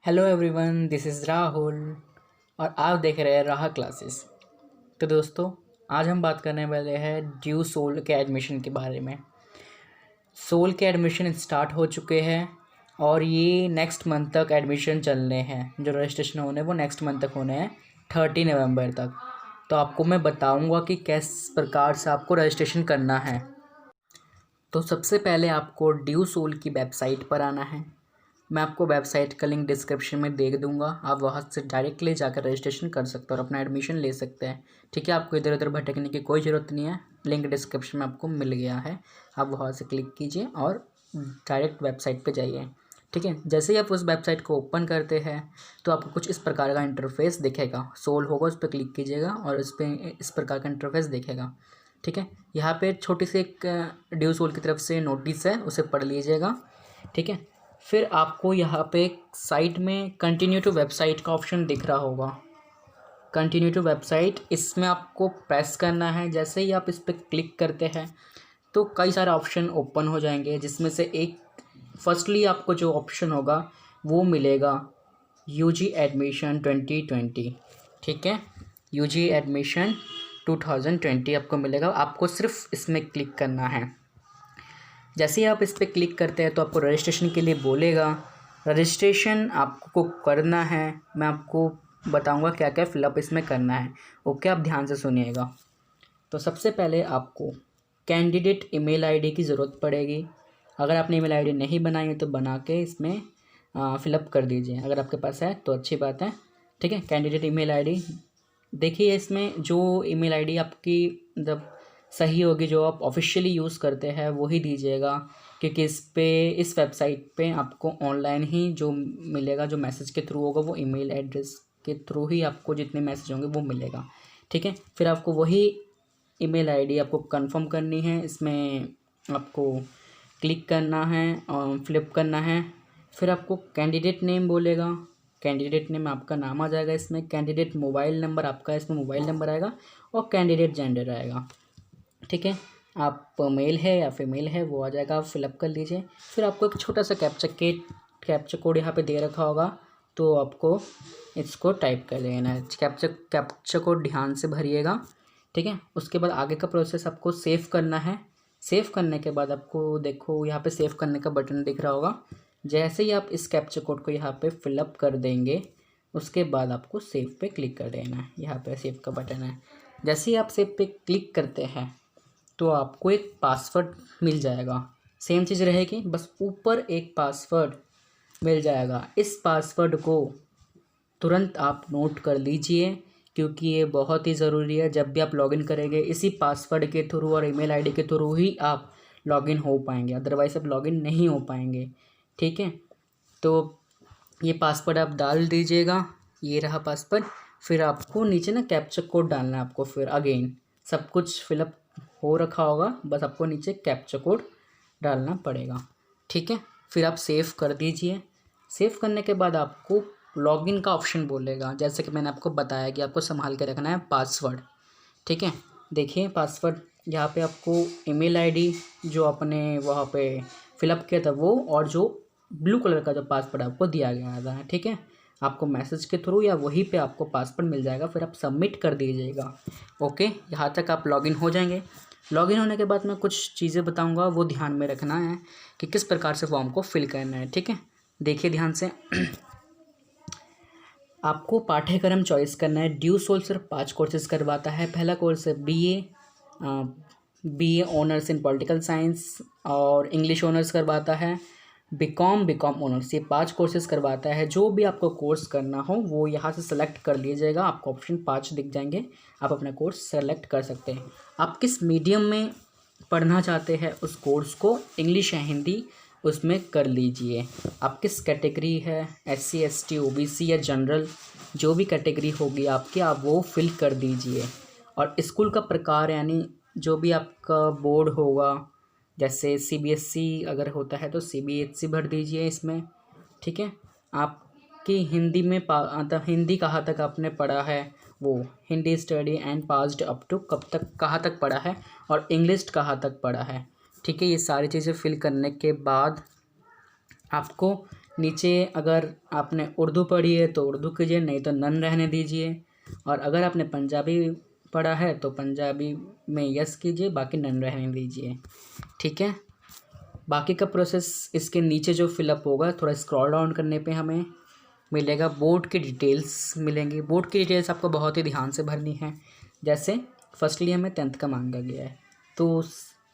Hello everyone, this is Rahul और आप देख रहे हैं राह क्लासेस। तो दोस्तों, आज हम बात करने वाले हैं ड्यू सोल के एडमिशन के बारे में। सोल के एडमिशन स्टार्ट हो चुके हैं और ये नेक्स्ट मंथ तक एडमिशन चलने हैं। जो रजिस्ट्रेशन होने हैं वो नेक्स्ट मंथ तक होने हैं, 30 नवंबर तक। तो आपको मैं बताऊंगा कि किस प्रकार से आपको रजिस्ट्रेशन करना है। तो सबसे पहले आपको ड्यू सोल की वेबसाइट पर आना है। मैं आपको वेबसाइट का लिंक डिस्क्रिप्शन में दे दूंगा, आप वहाँ से डायरेक्टली जाकर रजिस्ट्रेशन कर सकते हो और अपना एडमिशन ले सकते हैं। ठीक है, आपको इधर उधर भटकने की कोई ज़रूरत नहीं है। लिंक डिस्क्रिप्शन में आपको मिल गया है, आप वहाँ से क्लिक कीजिए और डायरेक्ट वेबसाइट पे जाइए। ठीक है, जैसे ही आप उस वेबसाइट को ओपन करते हैं तो आपको कुछ इस प्रकार का इंटरफेस दिखेगा। सोल होगा, उस पर क्लिक कीजिएगा और इस पर इस प्रकार का इंटरफेस दिखेगा। ठीक है, यहाँ पे छोटी सी एक ड्यू सोल की तरफ से नोटिस है, उसे पढ़ लीजिएगा। ठीक है, फिर आपको यहाँ पे साइट में कंटिन्यू टू वेबसाइट का ऑप्शन दिख रहा होगा। कंटिन्यू टू वेबसाइट, इसमें आपको प्रेस करना है। जैसे ही आप इस पर क्लिक करते हैं तो कई सारे ऑप्शन ओपन हो जाएंगे, जिसमें से एक फर्स्टली आपको जो ऑप्शन होगा वो मिलेगा यूजी एडमिशन 2020। ठीक है, यूजी एडमिशन 2020 आपको मिलेगा। आपको सिर्फ इसमें क्लिक करना है। जैसे ही आप इस पर क्लिक करते हैं तो आपको रजिस्ट्रेशन के लिए बोलेगा। रजिस्ट्रेशन आपको करना है, मैं आपको बताऊंगा क्या क्या फिलअप इसमें करना है। ओके, आप ध्यान से सुनिएगा। तो सबसे पहले आपको कैंडिडेट ईमेल आईडी की ज़रूरत पड़ेगी। अगर आपने ईमेल आईडी नहीं बनाई है तो बना के इसमें फिलअप कर दीजिए। अगर आपके पास है तो अच्छी बात है। ठीक है, कैंडिडेट ईमेल आईडी देखिए, इसमें जो ईमेल आईडी आपकी जब सही होगी, जो आप ऑफिशियली यूज़ करते हैं वही दीजिएगा, क्योंकि इस वेबसाइट पे आपको ऑनलाइन ही जो मिलेगा, जो मैसेज के थ्रू होगा वो ईमेल एड्रेस के थ्रू ही आपको जितने मैसेज होंगे वो मिलेगा। ठीक है, फिर आपको वही ईमेल आईडी आपको कंफर्म करनी है। इसमें आपको क्लिक करना है और फ्लिप करना है। फिर आपको कैंडिडेट नेम बोलेगा। कैंडिडेट नेम आपका नाम आ जाएगा इसमें। कैंडिडेट मोबाइल नंबर आपका इसमें मोबाइल नंबर आएगा और कैंडिडेट जेंडर आएगा। ठीक है, आप मेल है या फीमेल है वो आ जाएगा, आप फिलअप कर लीजिए। फिर आपको एक छोटा सा कैप्चा कोड यहाँ पे दे रखा होगा, तो आपको इसको टाइप कर लेना है। कैप्चा कोड ध्यान से भरिएगा। ठीक है, उसके बाद आगे का प्रोसेस आपको सेव करना है। सेव करने के बाद आपको देखो यहाँ पे सेव करने का बटन दिख रहा होगा। जैसे ही आप इस कैप्चा कोड को यहाँ पे फिलअप कर देंगे उसके बाद आपको सेव पे क्लिक कर देना है। यहाँ पे सेव का बटन है। जैसे ही आप सेव पे क्लिक करते हैं तो आपको एक पासवर्ड मिल जाएगा। सेम चीज़ रहेगी, बस ऊपर एक पासवर्ड मिल जाएगा। इस पासवर्ड को तुरंत आप नोट कर लीजिए, क्योंकि ये बहुत ही ज़रूरी है। जब भी आप लॉगिन करेंगे इसी पासवर्ड के थ्रू और ईमेल आईडी के थ्रू ही आप लॉगिन हो पाएंगे, अदरवाइज़ आप लॉगिन नहीं हो पाएंगे। ठीक है, तो ये पासवर्ड आप डाल दीजिएगा। ये रहा पासवर्ड। फिर आपको नीचे ना कैप्चा कोड डालना है आपको। फिर अगेन सब कुछ फिलअप हो रखा होगा, बस आपको नीचे कैप्चा कोड डालना पड़ेगा। ठीक है, फिर आप सेव कर दीजिए। सेव करने के बाद आपको लॉगिन का ऑप्शन बोलेगा। जैसे कि मैंने आपको बताया कि आपको संभाल के रखना है पासवर्ड। ठीक है, देखिए पासवर्ड यहाँ पे आपको ईमेल आईडी जो आपने वहाँ पे फिलअप किया था वो, और जो ब्लू कलर का जो पासवर्ड आपको दिया गया था। ठीक है, आपको मैसेज के थ्रू या वहीं पे आपको पासवर्ड मिल जाएगा। फिर आप सबमिट कर दीजिएगा। ओके, यहाँ तक आप लॉगिन हो जाएंगे। लॉगिन होने के बाद मैं कुछ चीज़ें बताऊंगा, वो ध्यान में रखना है कि किस प्रकार से फॉर्म को फिल करना है। ठीक है, देखिए ध्यान से। आपको पाठ्यक्रम चॉइस करना है। ड्यू सोल सिर्फ 5 कोर्सेज करवाता है। पहला कोर्स है BA honours in political science और इंग्लिश ऑनर्स करवाता है। बीकॉम ऑनर्स, ये 5 कोर्सेज करवाता है। जो भी आपको कोर्स करना हो वो यहाँ से सेलेक्ट कर लीजिएगा। आपको ऑप्शन 5 दिख जाएंगे, आप अपना कोर्स सेलेक्ट कर सकते हैं। आप किस मीडियम में पढ़ना चाहते हैं उस कोर्स को, इंग्लिश या हिंदी, उसमें कर लीजिए। आप किस कैटेगरी है, SC ST OBC या जनरल, जो भी कैटेगरी होगी आपकी, आप वो फिल कर दीजिए। और स्कूल का प्रकार, यानी जो भी आपका बोर्ड होगा, जैसे CBSE अगर होता है तो CBSE भर दीजिए इसमें। ठीक है, आपकी हिंदी में हिंदी कहाँ तक आपने पढ़ा है, वो Hindi study and passed up to कब तक, कहाँ तक पढ़ा है, और इंग्लिश कहाँ तक पढ़ा है। ठीक है, ये सारी चीज़ें फिल करने के बाद आपको नीचे अगर आपने उर्दू पढ़ी है तो उर्दू कीजिए, नहीं तो नन रहने दीजिए। और अगर आपने पंजाबी पढ़ा है तो पंजाबी में यस कीजिए, बाकी नन रहने दीजिए। ठीक है, बाकी का प्रोसेस इसके नीचे जो फिलअप होगा, थोड़ा स्क्रॉल डाउन करने पे हमें मिलेगा बोर्ड की डिटेल्स मिलेंगी। बोर्ड की डिटेल्स आपको बहुत ही ध्यान से भरनी है। जैसे फर्स्टली हमें 10th का मांगा गया है, तो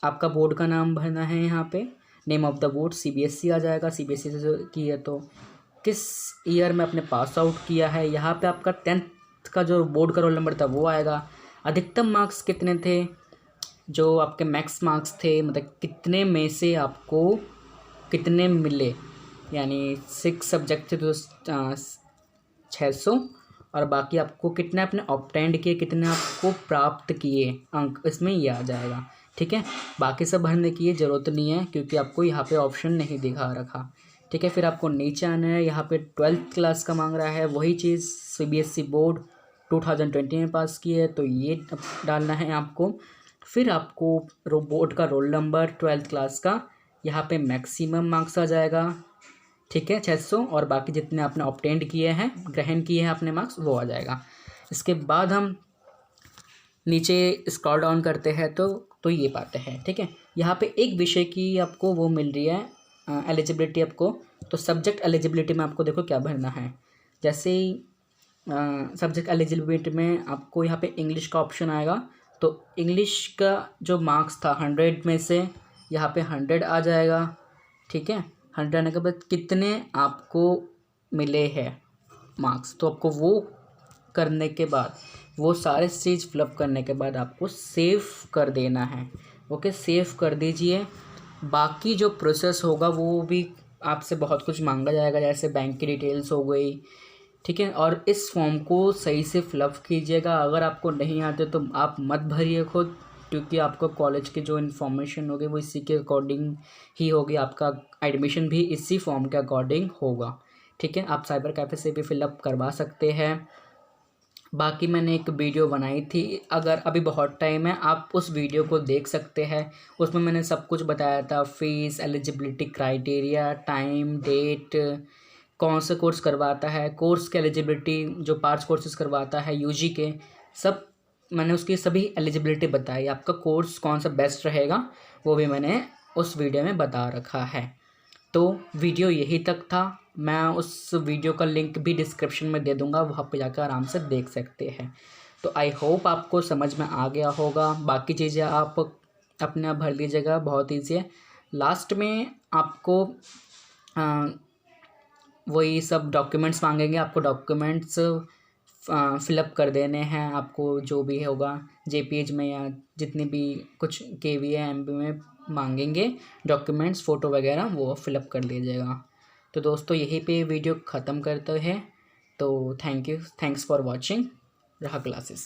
आपका बोर्ड का नाम भरना है। यहाँ पे name of the board CBSE आ जाएगा, CBSE से जो की है तो किस ईयर में आपने पास आउट किया है। यहाँ पे आपका 10th का जो बोर्ड का रोल नंबर था वो आएगा। अधिकतम मार्क्स कितने थे, जो आपके मैक्स मार्क्स थे, मतलब कितने में से आपको कितने मिले, यानी 6 सब्जेक्ट थे तो 600, और बाकी आपको कितने आपने ऑब्टेंड किए, कितने आपको प्राप्त किए अंक, इसमें ये आ जाएगा। ठीक है, बाकी सब भरने की ज़रूरत नहीं है क्योंकि आपको यहाँ पे ऑप्शन नहीं दिखा रखा। ठीक है, फिर आपको नीचे आना है। यहाँ पे 12th क्लास का मांग रहा है, वही चीज़ CBSE बोर्ड 2020 में पास की है तो ये डालना है आपको। फिर आपको बोर्ड का रोल नंबर 12th क्लास का, यहाँ पे मैक्सिमम मार्क्स आ जाएगा। ठीक है, 600, और बाकी जितने आपने ऑब्टेंड किए हैं, ग्रहण किए हैं अपने मार्क्स, वो आ जाएगा। इसके बाद हम नीचे स्क्रॉल डाउन करते हैं तो ये पाते हैं। ठीक है, यहाँ पे एक विषय की आपको वो मिल रही है एलिजिबिलिटी आपको। तो सब्जेक्ट एलिजिबिलिटी में आपको देखो क्या भरना है। जैसे ही सब्जेक्ट एलिजिबिलिटी में आपको यहाँ पे इंग्लिश का ऑप्शन आएगा, तो इंग्लिश का जो मार्क्स था 100 में से यहाँ पे 100 आ जाएगा। ठीक है, 100 आने के बाद कितने आपको मिले हैं मार्क्स, तो आपको वो करने के बाद, वो सारे चीज़ फिलअप करने के बाद आपको सेव कर देना है। ओके, सेव कर दीजिए। बाकी जो प्रोसेस होगा वो भी आपसे बहुत कुछ मांगा जाएगा, जैसे बैंक की डिटेल्स हो गई। ठीक है, और इस फॉर्म को सही से फिलअप कीजिएगा। अगर आपको नहीं आते तो आप मत भरिए खुद, क्योंकि आपको कॉलेज की जो इन्फॉर्मेशन होगी वो इसी के अकॉर्डिंग ही होगी। आपका एडमिशन भी इसी फॉर्म के अकॉर्डिंग होगा। ठीक है, आप साइबर कैफ़े से भी फिलअप करवा सकते हैं। बाकी मैंने एक वीडियो बनाई थी, अगर अभी बहुत टाइम है आप उस वीडियो को देख सकते हैं। उसमें मैंने सब कुछ बताया था, fees, eligibility criteria, time, date, कौन सा कोर्स करवाता है, कोर्स की एलिजिबिलिटी, जो पार्ट्स कोर्सेज करवाता है UG के, सब मैंने उसकी सभी एलिजिबिलिटी बताई। आपका कोर्स कौन सा बेस्ट रहेगा वो भी मैंने उस वीडियो में बता रखा है। तो वीडियो यही तक था। मैं उस वीडियो का लिंक भी डिस्क्रिप्शन में दे दूँगा, वहाँ पे जाकर आराम से देख सकते हैं। तो आई होप आपको समझ में आ गया होगा। बाकी चीज़ें आप अपने आप भर लीजिएगा, बहुत ईजी है। लास्ट में आपको वही सब डॉक्यूमेंट्स मांगेंगे, आपको डॉक्यूमेंट्स फिलअप कर देने हैं। आपको जो भी होगा JPEG में या जितनी भी कुछ KB या MB में मांगेंगे डॉक्यूमेंट्स, फ़ोटो वगैरह, वो फिलअप कर लीजिएगा। तो दोस्तों यहीं पे वीडियो ख़त्म करते हैं। तो थैंक्स फॉर वॉचिंग राह क्लासेस।